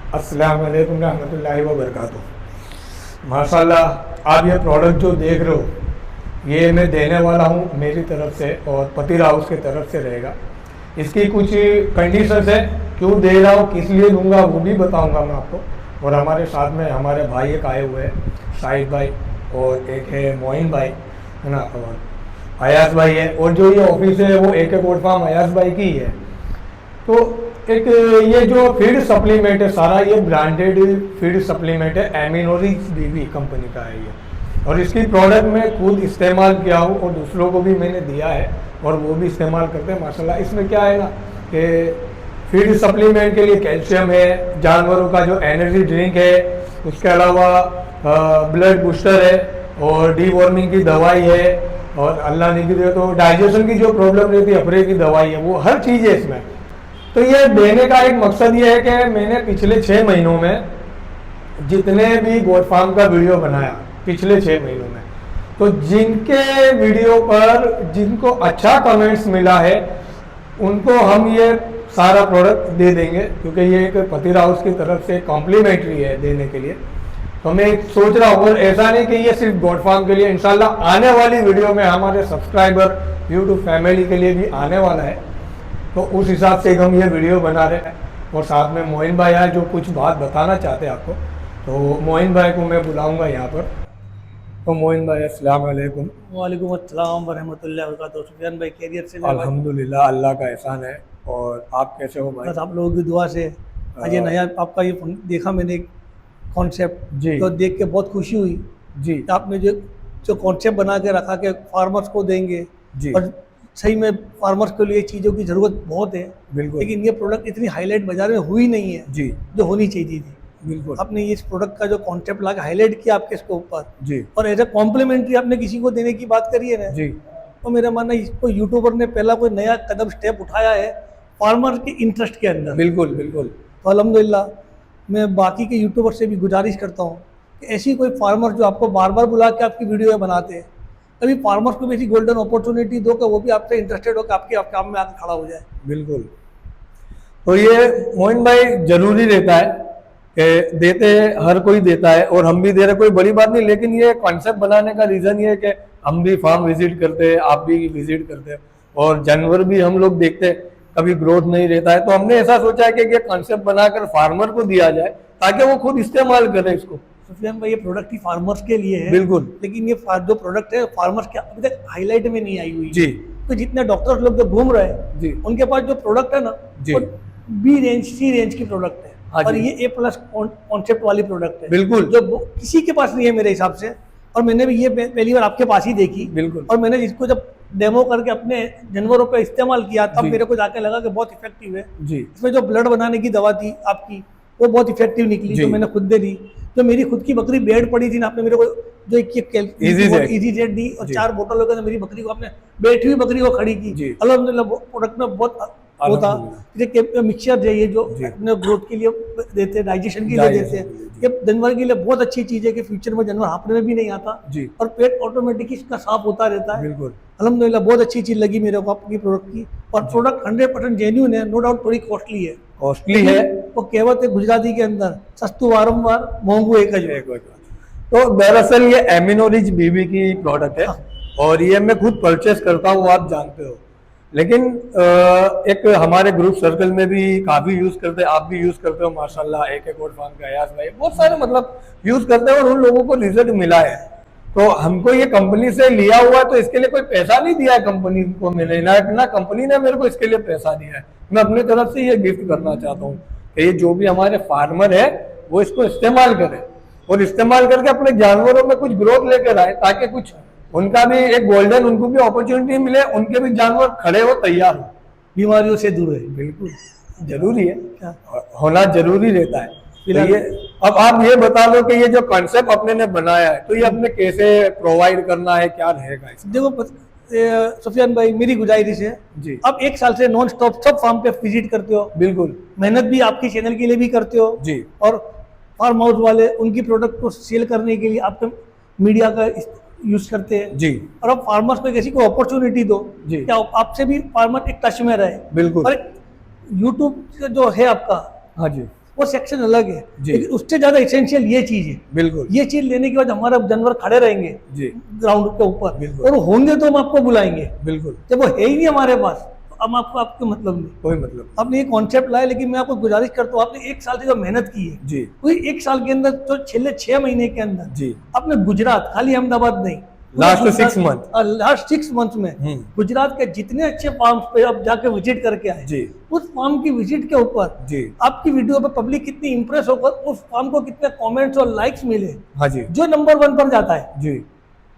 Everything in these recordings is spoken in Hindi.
अस्सलाम वालेकुम रहमतुल्लाहि व बरकातुहू। माशाल्लाह आप ये प्रोडक्ट जो देख रहे हो ये मैं देने वाला हूँ मेरी तरफ से और पतिर हाउस की तरफ से रहेगा। इसकी कुछ कंडीशंस है, क्यों दे रहा हूँ, किस लिए दूंगा वो भी बताऊंगा मैं आपको। और हमारे साथ में हमारे भाई एक आए हुए हैं, शाहिद भाई, और एक है मोइन भाई, है ना, और अयास भाई है। और जो ये ऑफिस है वो एक गोट फार्म अयास भाई की ही है। तो एक ये जो फीड सप्लीमेंट है सारा ये ब्रांडेड फीड सप्लीमेंट है, एमिनोरिक्स बीवी कंपनी का है ये। और इसकी प्रोडक्ट मैं खुद इस्तेमाल किया हूँ और दूसरों को भी मैंने दिया है और वो भी इस्तेमाल करते हैं माशाल्लाह। इसमें क्या है ना कि फीड सप्लीमेंट के लिए कैल्शियम है, जानवरों का जो एनर्जी ड्रिंक है, उसके अलावा ब्लड बूस्टर है और डीवॉर्मिंग की दवाई है, और अल्लाह नहीं करे तो डाइजेशन की जो प्रॉब्लम रहती है अफरे की दवाई है, वो हर चीज़ है इसमें। तो ये देने का एक मकसद ये है कि मैंने पिछले 6 महीनों में जितने भी गोट फार्म का वीडियो बनाया पिछले 6 महीनों में, तो जिनके वीडियो पर जिनको अच्छा कमेंट्स मिला है उनको हम ये सारा प्रोडक्ट दे देंगे, क्योंकि ये एक पतिर हाउस की तरफ से कॉम्प्लीमेंट्री है देने के लिए। तो मैं सोच रहा हूँ, और ऐसा नहीं कि ये सिर्फ गोट फार्म के लिए, इंशाल्लाह आने वाली वीडियो में हमारे सब्सक्राइबर यूट्यूब फैमिली के लिए भी आने वाला है। तो उस हिसाब से हम ये वीडियो बना रहे हैं। और साथ में मोइन भाई आए जो कुछ बात बताना चाहते हैं आपको, तो मोइन भाई को मैं बुलाऊंगा यहाँ पर। तो मोइन भाई अस्सलाम वालेकुम। वालेकुम अस्सलाम वरहमतुल्लाहि वबरकातुहू। सुफियान भाई खैरियत से? अल्हम्दुलिल्लाह, अल्लाह का एहसान है। और आप कैसे हो भाई? बस आप लोगों की दुआ से। आज ये नया आपका ये देखा मैंने कॉन्सेप्ट, जी तो देख के बहुत खुशी हुई जी कि आपने जो जो कॉन्सेप्ट बना के रखा कि फार्मर्स को देंगे, जी और सही में फार्मर्स के लिए चीज़ों की ज़रूरत बहुत है, बिल्कुल। लेकिन ये प्रोडक्ट इतनी हाईलाइट बाजार में हुई नहीं है जी जो होनी चाहिए थी। बिल्कुल। आपने इस प्रोडक्ट का जो कॉन्सेप्ट ला के हाईलाइट किया आपके इसके ऊपर, जी और एज ए कॉम्प्लीमेंट्री आपने किसी को देने की बात करी है ना, जी तो मेरा मानना है इसको यूट्यूबर ने पहला कोई नया कदम स्टेप उठाया है फार्मर के इंटरेस्ट के अंदर। बिल्कुल बिल्कुल। तो अल्हम्दुलिल्लाह मैं बाकी के यूट्यूबर से भी गुजारिश करता हूँ कि ऐसी कोई फार्मर जो आपको बार बार बुला के आपकी वीडियो बनाते हैं, कभी फार्मर्स को भी ऐसी गोल्डन अपॉर्चुनिटी दो कि वो भी आपसे इंटरेस्टेड हो कि आपके काम में आकर खड़ा हो जाए। बिल्कुल। तो ये मोइन भाई जरूरी रहता है कि देते हैं, हर कोई देता है और हम भी दे रहे, कोई बड़ी बात नहीं। लेकिन ये कॉन्सेप्ट बनाने का रीज़न ये है कि हम भी फार्म विजिट करते हैं, आप भी विजिट करते हैं, और जानवर भी हम लोग देखते हैं, कभी ग्रोथ नहीं रहता है। तो हमने ऐसा सोचा है कि ये कॉन्सेप्ट बनाकर फार्मर को दिया जाए ताकि वो खुद इस्तेमाल करे इसको। सुफियान भाई ये प्रोडक्ट ही फार्मर्स के लिए है, बिल्कुल। लेकिन ये जो प्रोडक्ट है फार्मर्स के अभी तक हाईलाइट में नहीं आई हुई जी। तो जितने डॉक्टर्स लोग जो घूम रहे हैं जी उनके पास जो प्रोडक्ट है ना, जी। वो बी रेंज सी रेंज की प्रोडक्ट है, हाँ और जी। ये A+ कॉन्सेप्ट वाली प्रोडक्ट है। बिल्कुल। जो किसी के पास नहीं है मेरे हिसाब से, और मैंने भी ये पहली बार आपके पास ही देखी। बिल्कुल। और मैंने इसको जब डेमो करके अपने जानवरों पे इस्तेमाल किया तब जी। मेरे को जाके लगा कि बहुत इफेक्टिव है। जी इसमें जो ब्लड बनाने की दवा थी आपकी वो बहुत इफेक्टिव निकली, जी। तो मैंने खुद दे दी। जो मेरी खुद की बकरी बेड पड़ी थी ना, आपने मेरे को जो इजी जेट दी, और 4 बोतलों के अंदर मेरी बकरी को आपने बैठी हुई बकरी को खड़ी जी। की। अल्हम्दुलिल्लाह प्रोडक्ट में बहुत वो था। ये मिक्सचर है, ये जो अपने ग्रोथ के लिए देते हैं, डाइजेशन के लिए देते हैं, ये जानवर के लिए बहुत अच्छी चीज़ है कि फ्यूचर में जानवर हांफने में भी नहीं आता जी। और पेट ऑटोमेटिक इसका साफ होता रहता है। बिल्कुल। अल्हम्दुलिल्लाह बहुत अच्छी चीज़ लगी मेरे को आपकी प्रोडक्ट की, और प्रोडक्ट 100% जेन्युइन है, नो डाउट थोड़ी कॉस्टली है। कॉस्टली है, वो कहावत है गुजराती के अंदर, सस्तु वारंवार महंगू एक है। तो दरअसल ये एमिनोरिच बीबी की प्रोडक्ट है और ये मैं खुद परचेस करता हूँ, आप जानते हो। लेकिन एक हमारे ग्रुप सर्कल में भी काफ़ी यूज़ करते हैं, आप भी यूज़ करते हो माशाल्लाह। एक गोट फार्म का अयास भाई, बहुत सारे मतलब यूज़ करते हैं और उन लोगों को रिजल्ट मिला है। तो हमको ये कंपनी से लिया हुआ है, तो इसके लिए कोई पैसा नहीं दिया है कंपनी को मैंने, ना कंपनी ने मेरे को इसके लिए पैसा दिया है। मैं अपनी तरफ से ये गिफ्ट करना चाहता हूँ कि ये जो भी हमारे फार्मर है वो इसको इस्तेमाल करें और इस्तेमाल करके अपने जानवरों में कुछ ग्रोथ लेकर आए, ताकि कुछ उनका भी एक गोल्डन, उनको भी अपॉर्चुनिटी मिले, उनके भी जानवर खड़े हो, तैयार हो, बीमारियों से दूर है। बिल्कुल जरूरी है, क्या? होना जरूरी रहता है। तो ये अब आप ये बता दो कि ये जो कॉन्सेप्ट अपने ने बनाया है, तो ये अपने कैसे प्रोवाइड करना है, क्या रहेगा इसमें? देखो सुफियान भाई, मेरी गुजारिश है जी। आप 1 साल से नॉन स्टॉप सब फार्म पे विजिट करते हो, बिल्कुल। मेहनत भी आपकी चैनल के लिए भी करते हो जी। और फार्म हाउस वाले उनकी प्रोडक्ट को सेल करने के लिए आपके मीडिया का यूज करते हैं जी। और आप फार्मर्स को किसी को अपॉर्चुनिटी दो जी। कि आपसे भी फार्मर एक टच में रहे। बिल्कुल। और यूट्यूब जो है आपका, हाँ जी, वो सेक्शन अलग है, जी। लेकिन उससे ज्यादा एसेंशियल ये चीज है। बिल्कुल ये चीज लेने के बाद हमारा जानवर खड़े रहेंगे जी, ग्राउंड के ऊपर, बिल्कुल। और वो होंगे तो हम आपको बुलाएंगे। बिल्कुल जब वो है ही नहीं हमारे पास तो हम आपको आपको मतलब नहीं। कोई मतलब नहीं। आपने ये कॉन्सेप्ट लाया, लेकिन मैं आपको गुजारिश करता हूँ, आपने 1 साल से जो मेहनत की है, जी कोई 1 साल के अंदर तो छेले 6 महीने के अंदर जी, आपने गुजरात, खाली अहमदाबाद नहीं, Last 6 month। लास्ट 6 मंथ में गुजरात के जितने अच्छे फार्म पे आप जाके विजिट करके आए, जी उस फार्म की विजिट के ऊपर जी, आपकी वीडियो पे पब्लिक कितनी इंप्रेस होकर उस फार्म को कितने कमेंट्स और लाइक्स मिले, हाँ जी जो नंबर 1 पर जाता है, जी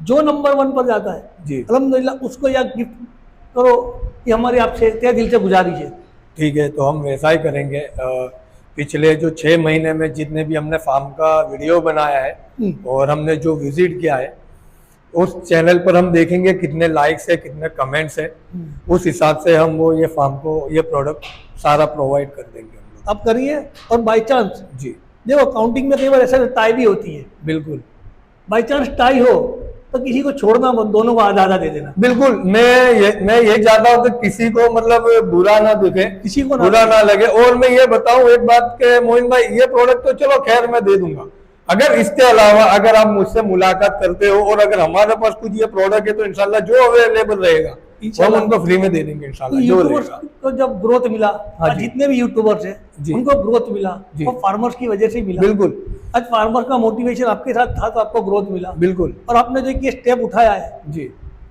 जो नंबर 1 पर जाता है, जी, अल्हम्दुलिल्लाह उसको या गिफ्ट करो, ये हमारी आपसे तहे दिल से गुजारिश है। ठीक है। तो हम वैसा ही करेंगे। पिछले जो 6 महीने में जितने भी हमने फार्म का वीडियो बनाया है और हमने जो विजिट किया है, उस चैनल पर हम देखेंगे कितने लाइक्स है, कितने कमेंट्स है, उस हिसाब से हम वो ये फार्म को ये प्रोडक्ट सारा प्रोवाइड कर देंगे हम लोग। आप करिए, और बाई चांस जी देखो काउंटिंग में कई बार ऐसा टाई भी होती है, बिल्कुल बाई चांस टाई हो तो किसी को छोड़ना मत, दोनों को आधा आधा दे देना। बिल्कुल। मैं ये चाहता हूँ कि किसी को मतलब बुरा ना दिखे, किसी को बुरा ना लगे। और मैं ये बताऊं एक बात के मोइन भाई, ये प्रोडक्ट तो चलो खैर मैं दे दूंगा, अगर इसके अलावा अगर आप मुझसे मुलाकात करते हो और अगर हमारे पास कुछ ये प्रोडक्ट है तो इंशाल्लाह जो अवेलेबल रहेगा वो हम उनको फ्री में दे देंगे इंशाल्लाह, जो यूट्यूबर्स रहेगा। को जब ग्रोथ मिला, हाँ आज जी। जितने भी यूट्यूबर्स हैं जी। उनको ग्रोथ मिला, जी। वो फार्मर्स की वजह से मिला। बिल्कुल आज फार्मर का मोटिवेशन आपके साथ था तो आपको ग्रोथ मिला, बिल्कुल और आपने जो ये स्टेप उठाया है जी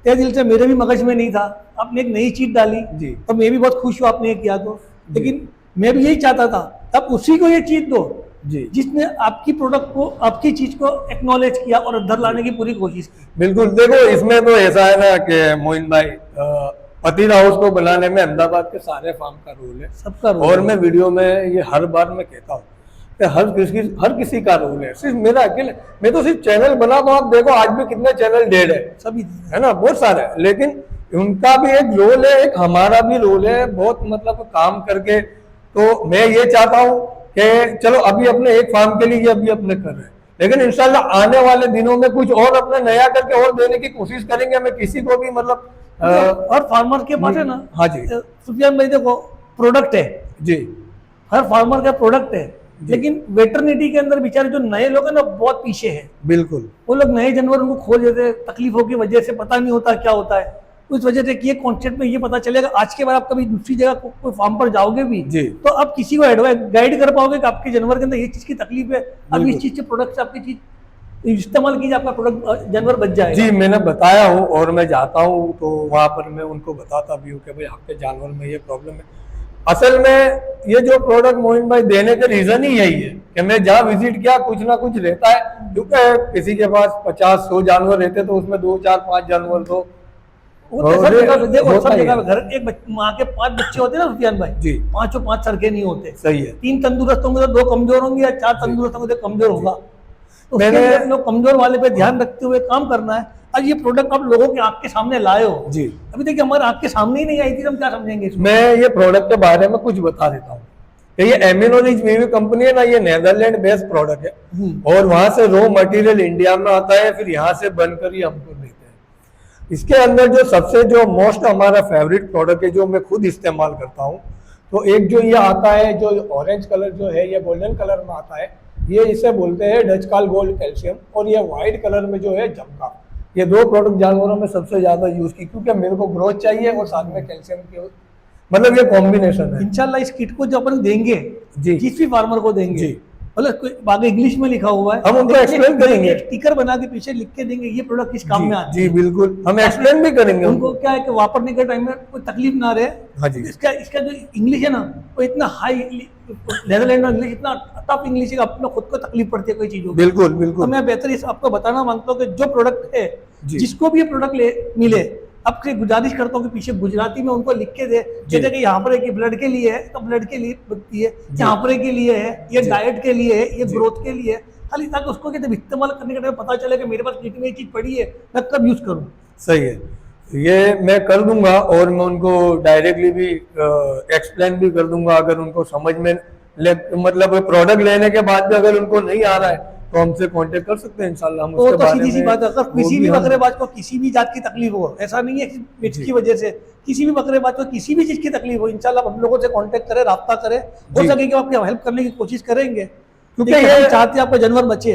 तहे दिल से, मेरे भी मगज में नहीं था, आपने एक नई चीज डाली जी तो मैं भी बहुत खुश हुआ आपने ये किया तो। लेकिन मैं भी यही चाहता था, तब उसी को ये चीज दो जी जिसने आपकी प्रोडक्ट को, आपकी चीज को एक्नॉलेज किया और अंदर लाने की पूरी कोशिश की। बिल्कुल। देखो इसमें तो ऐसा है ना कि मोइन भाई, पतीला हाउस को बनाने में अहमदाबाद के सारे फार्म का रोल है, सबका रोल और है। मैं वीडियो में ये हर बार मैं कहता हूँ कि हर किसी का रोल है, सिर्फ मेरा अकेले। मैं तो सिर्फ चैनल बना तो आप देखो आज भी कितने चैनल डेड है सभी है ना, बहुत सारे, लेकिन उनका भी एक रोल है, एक हमारा भी रोल है, बहुत मतलब काम करके। तो मैं ये चाहता हूँ कि चलो अभी अपने एक फार्म के लिए अभी अपने कर रहे हैं, लेकिन इंशाल्लाह आने वाले दिनों में कुछ और अपने नया करके और देने की कोशिश करेंगे। मैं किसी को भी मतलब और फार्मर के पास है ना, हाँ जी सुफियान भाई देखो प्रोडक्ट है, जी हर फार्मर का प्रोडक्ट है, लेकिन वेटरनिटी के अंदर बेचारे जो नए लोग हैं ना बहुत पीछे है। बिल्कुल वो लोग नए जानवर उनको खोज देते हैं, तकलीफों की वजह से पता नहीं होता क्या होता है। उस वजह से कि ये कॉन्सेप्ट में ये पता चलेगा, आज के बाद आप कभी दूसरी जगह कोई फार्म पर जाओगे भी जी तो आप किसी को एडवाइस गाइड कर पाओगे कि आपके जानवर के अंदर ये चीज की तकलीफ है, अब बिल्कुल। इस चीज से प्रोडक्ट से आपकी चीज इस्तेमाल कीजिए, आपका प्रोडक्ट जानवर बच जाएगा। जी मैंने बताया हूँ, और मैं जाता हूँ तो वहाँ पर मैं उनको बताता भी हूँ कि भाई आपके जानवर में ये प्रॉब्लम है। असल में ये जो प्रोडक्ट मोइन भाई देने का रीजन ही यही है कि मैं जहाँ विजिट किया कुछ ना कुछ रहता है, क्योंकि किसी के पास 50-100 जानवर रहते तो उसमें 2, 4, 5 जानवर तो वो तो सब जगह देखो, होता सब ही जगह है। घर एक माँ के 5 बच्चे होते हैं ना सुफियान भाई, जी 5 सरके नहीं होते। सही है 3 तंदुरुस्त होंगे तो 2 कमजोर होंगे, या 4 तंदुरुस्त होंगे तो कमजोर होगा। तो उसके मैंने- लिए अपने कमजोर वाले पे ध्यान रखते हुए काम करना है। आज ये प्रोडक्ट आप लोगों के आंख के सामने लाए हो, जी। अभी देखिए हमारे आंख के सामने ही नहीं आई थी, हम क्या समझेंगे इसमें। मैं ये प्रोडक्ट के बारे में कुछ बता देता हूँ कि ये एमिनोरिच वीवी कंपनी है ना, ये नेदरलैंड बेस्ड प्रोडक्ट है, और वहां से रॉ मटेरियल इंडिया में आता है, फिर यहाँ से बनकर ही हमको देते हैं। इसके अंदर जो सबसे जो मोस्ट हमारा फेवरेट प्रोडक्ट है, जो मैं खुद इस्तेमाल करता हूँ, तो एक जो ये आता है, जो ऑरेंज कलर जो है, ये गोल्डन कलर में आता है, ये इसे बोलते हैं डच काल गोल्ड कैल्शियम, और ये व्हाइट कलर में जो है जमका। ये 2 प्रोडक्ट जानवरों में सबसे ज्यादा यूज की, क्योंकि मेरे को ग्रोथ चाहिए और साथ में कैल्शियम की, मतलब ये कॉम्बिनेशन है। इंशाल्लाह इस किट को जो अपन देंगे, जी। जिस भी फार्मर को देंगे, जी। मतलब कोई आगे इंग्लिश में लिखा हुआ है, हम उनको लेकिन explain एक- करेंगे। एक स्टिकर बना के पीछे लिख के देंगे ये प्रोडक्ट किस काम में आता है। जी बिल्कुल, हम एक्सप्लेन भी करेंगे उनको क्या है कि वापरने के टाइम में कोई तकलीफ ना रहे। हाँ जी। इसका इसका जो इंग्लिश है ना, वो इतना हाई, नेदरलैंड में इंग्लिश इतना टफ इंग्लिश है कि अपने खुद को तकलीफ पड़ती है कोई चीजों की। बिल्कुल तो बिल्कुल मैं बेहतर इस आपको बताना मांगता हूँ कि जो प्रोडक्ट है, जी। जिसको भी ये प्रोडक्ट मिले, आपसे गुजारिश करता हूँ कि पीछे गुजराती में उनको लिख के दे, जैसे कि यहाँ पर है कि ब्लड के लिए है तो ब्लड के लिए बनती है, यहाँ पर के लिए है, ये डाइट के लिए है, ये ग्रोथ के लिए है, खाली ताकि उसको जब इस्तेमाल करने के टाइम पता चले कि मेरे पास किट में ये चीज पड़ी है, मैं कब यूज करूँ। सही है, ये मैं कर दूंगा, और मैं उनको डायरेक्टली भी एक्सप्लेन भी कर दूंगा। अगर उनको समझ में मतलब प्रोडक्ट लेने के बाद भी अगर उनको नहीं आ रहा है तो हमसे कांटेक्ट कर सकते हैं इंशाल्लाह। हम तो उसके बारे सीधी सी में बात है, अगर वो किसी भी हम- बकरेबाज को किसी भी जात की तकलीफ हो, ऐसा नहीं है कि मिर्च जी। की वजह से, किसी भी बकरेबाज को किसी भी चीज़ की तकलीफ हो, इंशाल्लाह हम लोगों से कांटेक्ट करें, राब्ता करें, हो जी। सकेगी आपकी हेल्प करने की कोशिश करेंगे, क्योंकि क्योंकि ये- हम चाहते हैं आपका जानवर बचे।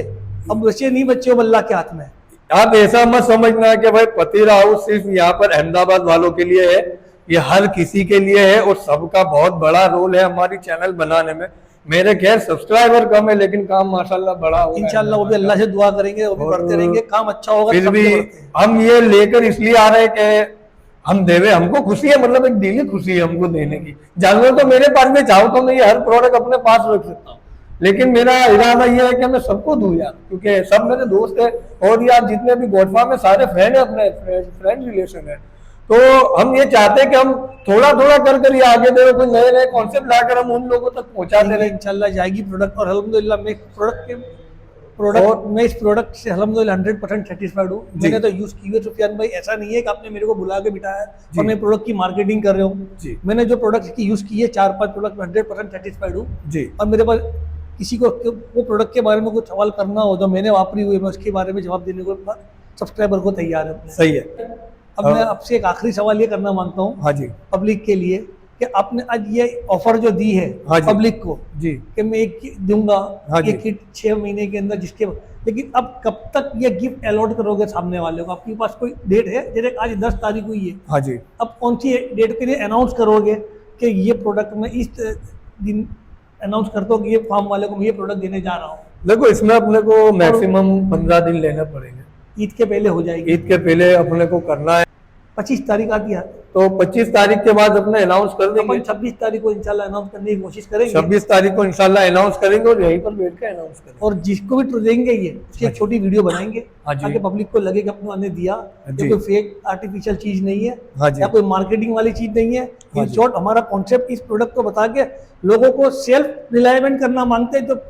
अब बचे नहीं बचे हो अल्लाह के हाथ में। आप ऐसा मत समझना कि भाई पतीरा हाउस सिर्फ यहाँ पर अहमदाबाद वालों के लिए है, ये हर किसी के लिए है और सबका बहुत बड़ा रोल है हमारी चैनल बनाने में। मेरे खैर सब्सक्राइबर कम है लेकिन काम माशाल्लाह बड़ा हो रहा है। इंशाल्लाह वो भी अल्लाह से दुआ करेंगे, वो भी और बढ़ते रहेंगे, काम अच्छा होगा तो फिर सब भी के बढ़ते हैं। हम ये लेकर इसलिए आ रहे हैं कि हम देवे, हमको खुशी है, मतलब एक दिली खुशी है हमको देने की। जानवर तो मेरे पास में चाहो तो मैं ये हर प्रोडक्ट अपने पास रख सकता हूँ, लेकिन मेरा इरादा ये है कि मैं सबको दूं यार, क्योंकि सब मेरे दोस्त है और यार जितने भी गोटफा में सारे फ्रेंड है, अपने फ्रेंड रिलेशन है। तो हम ये चाहते हैं कि हम थोड़ा थोड़ा कर ये आगे दे, कोई नए नए कॉन्सेप्ट लाकर हम उन लोगों तक पहुंचाते रहे। इंशाल्लाह जाएगी प्रोडक्ट, और अल्हम्दुलिल्लाह मैं प्रोडक्ट मैं इस प्रोडक्ट से अल्हम्दुलिल्लाह 100% सेटिस्फाइड हूँ। जी। मैंने तो यूज़ की है सुफियान भाई, ऐसा नहीं है कि आपने मेरे को बुला के बिठाया है जी। और मैं प्रोडक्ट की मार्केटिंग कर रहा जी। हूँ। मैंने जो प्रोडक्ट की यूज़ की है 4-5 प्रोडक्ट में 100% सेटिस्फाइड हूँ। जी। और मेरे पास किसी को वो प्रोडक्ट के बारे में कुछ सवाल करना हो जो मैंने वापरी हुई है, मैं उसके बारे में जवाब देने को सब्सक्राइबर को तैयार है। सही है। अब मैं आपसे एक आखिरी सवाल ये करना मांगता हूँ हाँ जी। पब्लिक के लिए, कि आपने आज ये ऑफर जो दी है हाँ जी। पब्लिक को जी। कि मैं एक दूंगा, हाँ जी। ये किट 6 महीने के अंदर, जिसके लेकिन अब कब तक ये गिफ्ट अलॉट करोगे सामने वाले को? आपके पास कोई डेट है? जैसे आज 10 तारीख हुई है, हाँ जी। अब कौन सी डेट के लिए अनाउंस करोगे कि ये प्रोडक्ट मैं इस दिन अनाउंस करता हूँ कि ये फार्म वाले को मैं ये प्रोडक्ट देने जा रहा हूँ? देखो इसमें अपने को मैक्सिमम 15 दिन लेने पड़ेंगे। ईद के पहले हो जाएगी। ईद के पहले अपने को करना है, 25 तारीख आती है, तो 25 तारीख के बाद अपने अनाउंस कर देंगे। अपन 26 तारीख को इंशाल्लाह अनाउंस करने की कोशिश करेंगे। 26 तारीख को इंशाल्लाह अनाउंस करेंगे और यहीं पर बैठ के अनाउंस करेंगे। और जिसको भी देंगे ये उसकी एक छोटी वीडियो बनाएंगे हाँ जी। ताकि पब्लिक को लगे कि अपने ने दिया, जी। ये कोई फेक आर्टिफिशियल चीज नहीं है, हाँ जी। या कोई मार्केटिंग वाली चीज नहीं है। हाँ इन जी। शॉर्ट हमारा कॉन्सेप्ट इस प्रोडक्ट को बता के लोगों को सेल्फ रिलायमेंट करना मांगते हैं। जो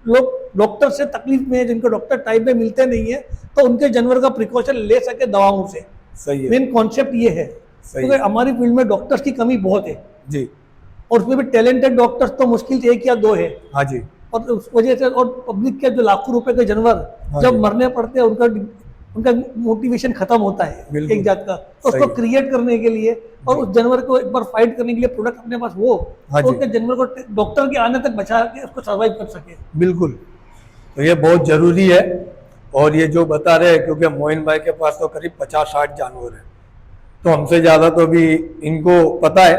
लोग डॉक्टर से तकलीफ में है, जिनको डॉक्टर टाइम पे मिलते नहीं है, तो उनके जानवर का प्रिकॉशन ले सके दवाओं से। सही है। मेन कॉन्सेप्ट ये है, सही क्योंकि हमारी फील्ड में डॉक्टर्स की कमी बहुत है, जी। और उसमें भी टैलेंटेड डॉक्टर्स तो मुश्किल से 1 या 2 है। हाँ जी। और उस वजह से, और पब्लिक के जो लाखों रुपए के जानवर हाँ जब जी। मरने पड़ते हैं, उनका मोटिवेशन खत्म होता है बिल्कुल। एक जात का। तो सही उसको है। क्रिएट करने के लिए और उस जानवर को एक बार फाइट करने के लिए प्रोडक्ट अपने पास हो, हाँ तो जी। उसके जानवर को डॉक्टर के आने तक बचा के उसको सर्वाइव कर सके। बिल्कुल, तो ये बहुत जरूरी है। और ये जो बता रहे हैं, क्योंकि मोइन भाई के पास तो करीब 50-60 जानवर है, तो हमसे ज्यादा तो भी इनको पता है।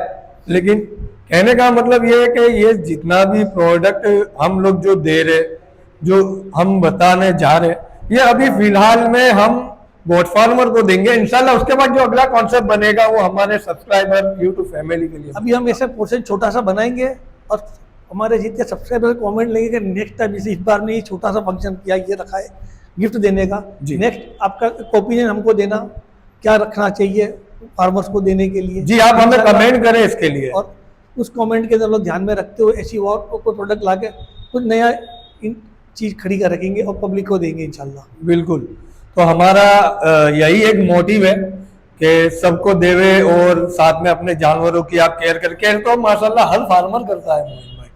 लेकिन कहने का मतलब ये है कि ये जितना भी प्रोडक्ट हम लोग जो दे रहे, जो हम बताने जा रहे, ये अभी फिलहाल में हम गोट फार्मर को देंगे। इंशाल्लाह उसके बाद जो अगला कॉन्सेप्ट बनेगा वो हमारे सब्सक्राइबर यूट्यूब फैमिली के लिए। अभी हम ऐसा पोर्शन छोटा सा बनाएंगे और हमारे जितने सब्सक्राइबर कमेंट लेंगे कि नेक्स्ट टाइम, जैसे इस बार ने ये छोटा सा फंक्शन किया, ये रखा है गिफ्ट देने का, जी। नेक्स्ट आपका ओपिनियन हमको देना, क्या रखना चाहिए फार्मर्स को देने के लिए। जी, आप हमें कमेंट करें इसके लिए। और उस कमेंट के अंदर ध्यान में रखते हुए ऐसी और कोई प्रोडक्ट लाके कुछ नया चीज खड़ी कर रखेंगे और पब्लिक को देंगे इंशाल्लाह। बिल्कुल, तो हमारा यही एक मोटिव है कि सबको देवे और साथ में अपने जानवरों की आप केयर करके, तो माशाल्लाह हर फार्मर करता है मोइन भाई,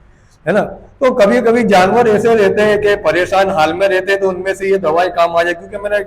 है ना। तो कभी कभी जानवर ऐसे रहते हैं कि परेशान हाल में रहते हैं, तो उनमें से ये दवाई काम आ जाए, क्योंकि मैंने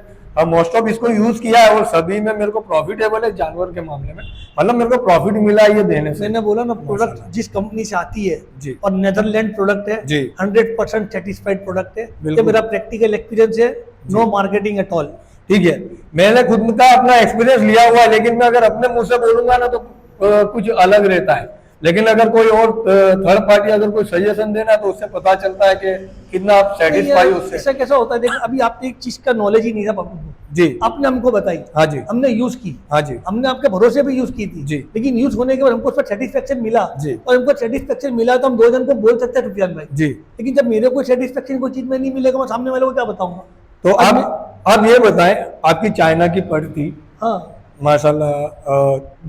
मोस्ट ऑफ इसको यूज किया है और सभी में मेरे को प्रॉफिटेबल है जानवर के मामले में, मतलब मेरे को प्रॉफिट मिला है ये देने से। मैंने बोला ना, प्रोडक्ट जिस कंपनी से आती है जी। और नेदरलैंड प्रोडक्ट है, जी। 100% सेटिस्फाइड प्रोडक्ट है। बिल्कुल। ये मेरा प्रैक्टिकल एक्सपीरियंस है, नो मार्केटिंग एट ऑल। ठीक है, मैंने खुद का अपना एक्सपीरियंस लिया हुआ है, लेकिन मैं अगर अपने मुंह से बोलूंगा ना तो कुछ अलग रहता है। लेकिन अगर कोई और थर्ड पार्टी अगर कोई सजेशन देना, तो उससे पता चलता है कि कितना आप सेटिस्फाई उससे। ऐसा कैसा होता है, देखिए अभी आपने एक चीज का नॉलेज ही नहीं था पब्लिक को, जी। आपने हमको बताई, हाँ जी। हमने यूज की, हाँ जी। हमने आपके भरोसे पे यूज की थी, जी। लेकिन यूज होने के बाद हमको उस पर सेटिस्फेक्शन मिला, जी। और हमको सेटिस्फेक्शन मिला तो हम 2 जन को बोल सकते हैं रुपयान भाई। जी। लेकिन जब मेरे को सेटिस्फेक्शन कोई चीज में नहीं मिलेगा, मैं सामने वाले को क्या बताऊंगा? तो आप ये बताएं, आपकी चाइना की पड़ थी, हाँ, माशाल्लाह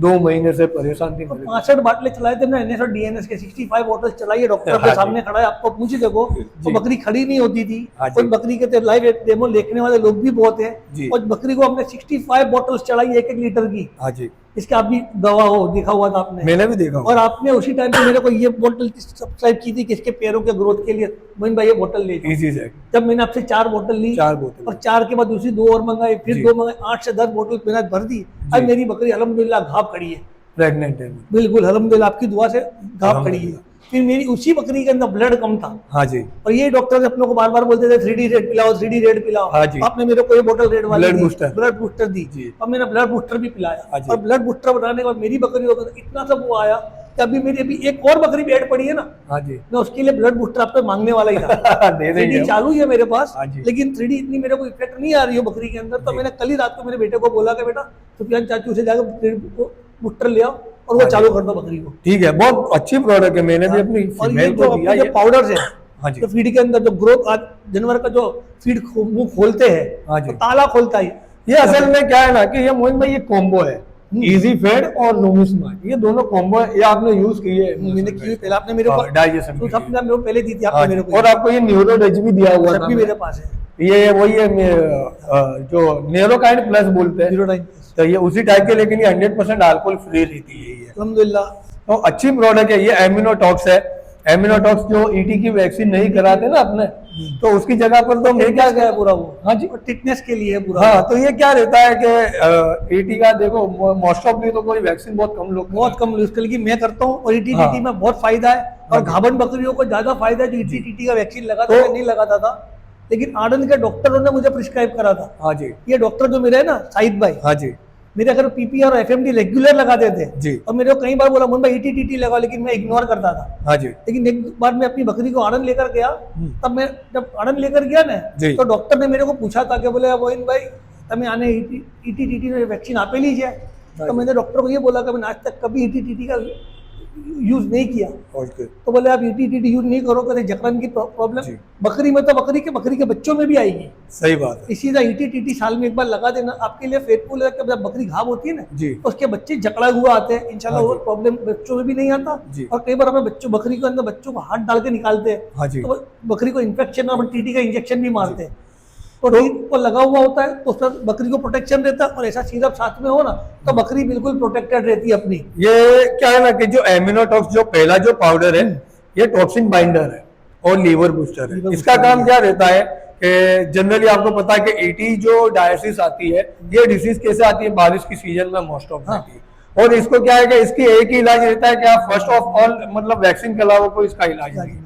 2 महीने से परेशान थी। 65 बाटले चलाए थे हमने NS और DNS के, 65 बॉटल्स चलाई, डॉक्टर हाँ के जी। सामने खड़ा है, आपको पूछ देखो, तो जी। बकरी खड़ी नहीं होती थी। हाँ जी। और बकरी के लाइव डेमो देखने वाले लोग भी बहुत जी। हैं, और बकरी को हमने 65 बॉटल्स चलाई 1-1 लीटर की। हाँ जी। इसका आप भी गवाह हो, देखा हुआ था आपने। मैंने भी देखा और आपने उसी टाइम पे मेरे को ये बोतल सब्सक्राइब की थी कि इसके पैरों के ग्रोथ के लिए मोइन भाई ये बोतल ले। इजी से जब मैंने आपसे 4 बोतल ली, 4 बोतल और 4 के बाद दूसरी 2 और मंगाई, फिर 2 मंगाई, 8 से 10 बोतल मैंने भर दी। अब मेरी बकरी अल्हम्दुलिल्लाह घाव खड़ी है, प्रेग्नेंट है। बिल्कुल अल्हम्दुलिल्लाह आपकी दुआ से घाव खड़ी है। फिर मेरी उसी बकरी के अंदर ब्लड कम था। हाँ जी। और ये डॉक्टर अपने को बार बार बोलते थे 3D रेड पिलाओ, 3D रेड पिलाओ। हाँ जी। आपने मेरे को ये बोतल रेड वाली ब्लड बूस्टर दी जी। और मैंने ब्लड बूस्टर भी पिलाया। हाँ जी। और ब्लड बूस्टर बनाने के बाद मेरी बकरी को इतना सब वो आया कि अभी मेरी अभी एक और बकरी बेड पड़ी है ना। हाँ जी। मैं उसके लिए ब्लड बूस्टर आपसे मांगने वाला ही था। दे देंगे 3D चालू है मेरे पास, हाँ जी। लेकिन 3D इतनी मेरे को इफेक्ट नहीं आ रही है बकरी के अंदर। तो मैंने कल ही रात को मेरे बेटे को बोला कि बेटा सुफियान चाचू से जाकर बूस्टर ले आओ और वो चालू कर दो बकरी को। ठीक है, बहुत अच्छी प्रोडक्ट है। मैंने भी अपनी और ये फीमेल जो को दिया अपने ये। पाउडर है, हाँ जी। तो फीड के अंदर जो ग्रोथ जानवर का जो फीड मुंह खोलते हैं, हाँ जी। तो ताला खोलता है। ये असल में क्या है ना कि ये मोइन भाई ये कॉम्बो है, इजी फेड और नोमिस्मार्ट, ये दोनों कॉम्बो है। ये आपने यूज किए है? मैंने की पहले, आपने मेरे को डाइजेशन तो सबने मेरे को पहले दी थी, हाँ आपने मेरे को। और आपको ये न्यूरोडज भी दिया हुआ था। भी मेरे पास है, ये वही है जो नेरोकाइंड प्लस बोलते हैं, 09। तो ये उसी टाइप के, लेकिन ये 100% अल्कोहल फ्री रहती है ये। अल्हम्दुलिल्लाह। तो अच्छी प्रोडक्ट है ये। एमिनोटॉक्स है। एमिनोटॉक्स जो ईटी की वैक्सीन नहीं कराते ना अपने, तो उसकी जगह पर तो मैं क्या गया पूरा वो। हाँ जी। टिटनेस के लिए पूरा। हाँ, तो ये क्या रहता है कि ईटी का देखो मोस्ट ऑफ तो कोई वैक्सीन बहुत कम लोग बहुत कम यूज कर, मैं करता हूँ। और ईटी हाँ। टीटी में बहुत फायदा है, और घावन बकरियों को ज्यादा फायदा है जो ईटी टीटी का वैक्सीन लगाता था, नहीं लगाता था। लेकिन आनंद के डॉक्टरों ने मुझे प्रिस्क्राइब करा था। हाँ जी। ये डॉक्टर जो मेरे है ना शाहिद भाई, हाँ जी। मेरे अगर पीपी और एफएमडी रेगुलर लगाते थे जी। और मेरे को कई बार बोला मुन्ना ईटी टीटी लगाओ, लेकिन मैं इग्नोर करता था। हाँ जी। लेकिन एक बार मैं अपनी बकरी को आनंद लेकर गया, तब मैं जब आनंद लेकर गया ना, जी। तो डॉक्टर ने मेरे को पूछा था कि बोले मोइन भाई तमें आने ईटी टीटी ने वैक्सीन आपे लीजिए। तो मैंने डॉक्टर को ये बोला कि मैंने आज तक कभी ईटी टीटी का यूज नहीं किया। ओके। तो बोले आप ईटी टीटी यूज नहीं करो, कहते जकड़न की प्रॉब्लम बकरी में तो बकरी के बच्चों में भी आएगी। सही बात है। इसी तरह ईटी टीटी साल में एक बार लगा देना आपके लिए फेटफुल है। जब बकरी घाव होती है ना, जी। तो उसके बच्चे जकड़ा हुआ आते हैं, इंशाल्लाह वो प्रॉब्लम बच्चों में भी नहीं आता। और कई बार हमें बकरी के अंदर बच्चों को हाथ डाल के निकालते हैं, हाँ जी। तो बकरी को इन्फेक्शन और टीटी का इंजेक्शन भी मारते हैं। तो वो लगा हुआ होता है तो उसका बकरी को प्रोटेक्शन रहता है, और ऐसा सिरप साथ में हो ना तो बकरी बिल्कुल प्रोटेक्टेड रहती है अपनी। ये क्या है ना कि जो एमिनोटॉक्स जो पहला जो पाउडर है, ये टॉक्सिन बाइंडर है और लीवर बूस्टर है। इसका काम क्या रहता है कि जनरली आपको पता है कि ईटी जो डायसिस आती है, ये डिसीज कैसे आती है, बारिश की सीजन में मोस्ट ऑफ आती है। और इसको क्या है कि इसकी एक ही इलाज रहता है कि आप फर्स्ट ऑफ ऑल मतलब वैक्सीन के अलावा कोई इसका इलाज नहीं।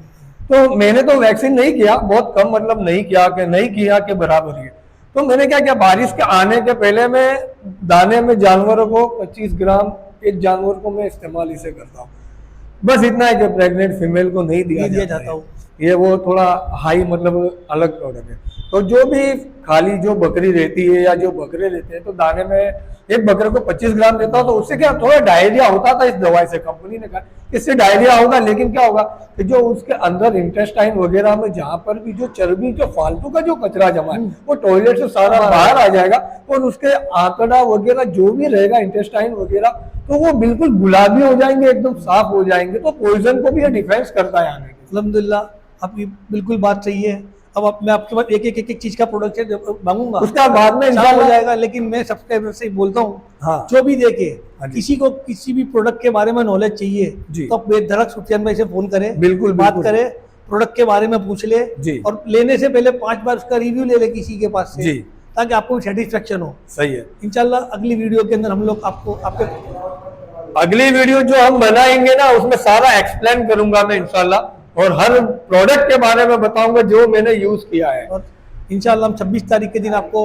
तो मैंने तो वैक्सीन नहीं किया, बहुत कम, मतलब नहीं किया के बराबर ही। तो मैंने क्या किया, बारिश के आने के पहले मैं दाने में जानवरों को 25 ग्राम एक जानवर को मैं इस्तेमाल इसे करता हूँ। बस इतना है कि प्रेग्नेंट फीमेल को नहीं दिया जाता है। ये वो थोड़ा हाई मतलब अलग प्रोडक्ट है। तो जो भी खाली जो बकरी रहती है या जो बकरे रहते हैं, तो दाने में एक बकरे को 25 ग्राम देता हूँ। तो उससे क्या थोड़ा डायरिया होता था इस दवाई से, कंपनी ने कहा इससे डायरिया होगा, लेकिन क्या होगा कि जो उसके अंदर इंटेस्टाइन वगैरह में जहाँ पर भी जो चर्बी जो फालतू का जो कचरा जमा है वो टॉयलेट से सारा बाहर आ जाएगा, और उसके आंकड़ा वगैरह जो भी रहेगा इंटेस्टाइन वगैरह, तो वो बिल्कुल गुलाबी हो जाएंगे, एकदम साफ हो जाएंगे। तो पॉइजन को भी ये डिफेंस करता है आने की। अल्हम्दुलिल्लाह आपकी बिल्कुल बात सही है। अब मैं आपके पास एक चीज का प्रोडक्ट मांगूंगा, उसका बाद में इंशाल्लाह हो जाएगा। लेकिन मैं सब्सक्राइबर से बोलता हूँ, हाँ। जो भी देखे किसी को किसी भी प्रोडक्ट के बारे में नॉलेज चाहिए, तो आप बेधड़क सुफियान भाई से फोन करें, बिल्कुल बात करें, प्रोडक्ट के बारे में पूछ ले, और लेने से पहले 5 बार उसका रिव्यू ले ले किसी के पास से, ताकि आपको सेटिस्फेक्शन हो। सही है। इंशाल्लाह अगली वीडियो के अंदर हम लोग आपको अगली वीडियो जो हम बनाएंगे ना, उसमें सारा एक्सप्लेन करूंगा मैं इंशाल्लाह, और हर प्रोडक्ट के बारे में बताऊंगा जो मैंने यूज किया है। और इंशाल्लाह हम 26 तारीख के दिन आपको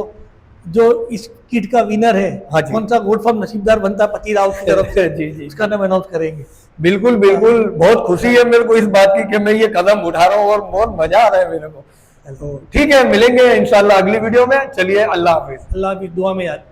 जो इस किट का विनर है, कौन सा गोल्ड फार्म नसीबदार बनता है पति राव की तरफ से, जी इसका नाम अनाउंस करेंगे। बिल्कुल बिल्कुल, बहुत खुशी है मेरे को इस बात की कि मैं ये कदम उठा रहा हूँ और बहुत मजा आ रहा है मेरे को। तो ठीक है, मिलेंगे इंशाल्लाह अगली वीडियो में। चलिए, अल्लाह हाफिज। अल्लाह की दुआ में याद।